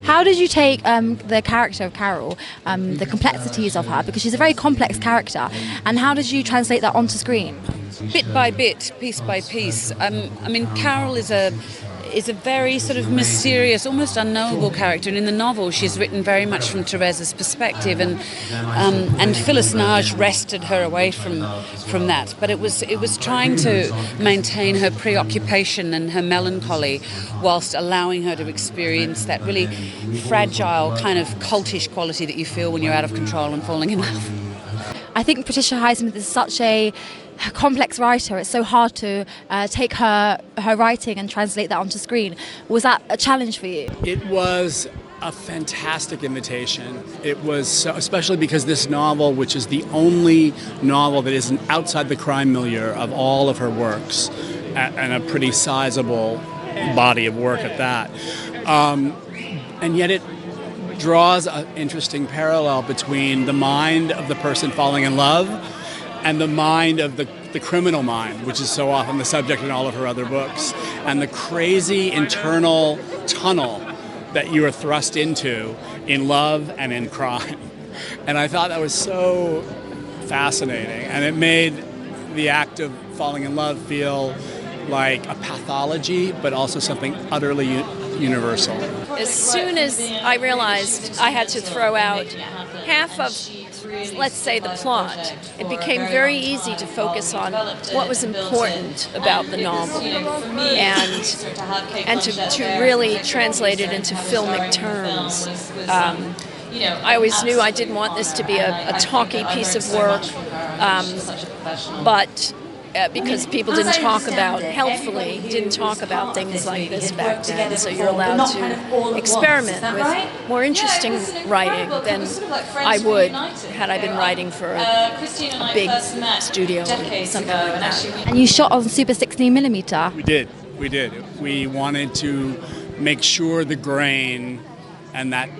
How did you take the character of Carol, the complexities of her, because she's a very complex character, and how did you translate that onto screen? Bit by bit, piece by piece. I mean, Carol is a very sort of mysterious, almost unknowable character, and in the novel she's written very much from Therese's perspective, and Phyllis Nage wrested her away from that. But it was trying to maintain her preoccupation and her melancholy whilst allowing her to experience that really fragile kind of cultish quality that you feel when you're out of control and falling in love. I think Patricia Highsmith is such a complex writer. It's so hard to take her writing and translate that onto screen. Was that a challenge for you? It was a fantastic invitation. It was especially because this novel, which is the only novel that isn't outside the crime milieu of all of her works, and a pretty sizable body of work at that, and yet it draws an interesting parallel between the mind of the person falling in love and the mind of the criminal mind, which is so often the subject in all of her other books, and the crazy internal tunnel that you are thrust into in love and in crime. And I thought that was so fascinating, and it made the act of falling in love feel like a pathology, but also something utterly universal. As soon as I realized I had to throw out half of, let's say, the plot, it became very easy to focus on what was important about the novel and to really translate it into filmic terms. I always knew I didn't want this to be a talky piece of work, but because people didn't talk about, helpfully, didn't talk about things like this back then, so you're allowed to experiment with more interesting writing than I would had I been writing for a big studio or something like that. And you shot on Super 16mm. We did. We wanted to make sure the grain and that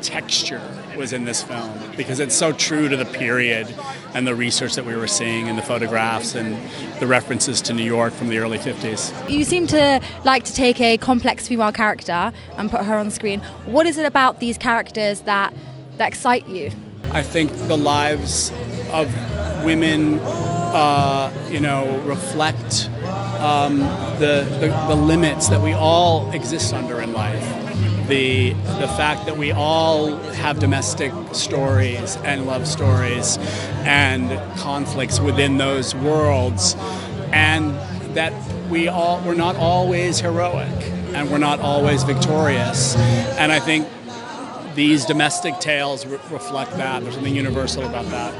texture was in this film, because it's so true to the period and the research that we were seeing in the photographs and the references to New York from the early 50s. You seem to like to take a complex female character and put her on screen. What is it about these characters that excite you? I think the lives of women, reflect the limits that we all exist under in life. The fact that we all have domestic stories and love stories and conflicts within those worlds, and that we're not always heroic and we're not always victorious. And I think these domestic tales reflect that. There's something universal about that.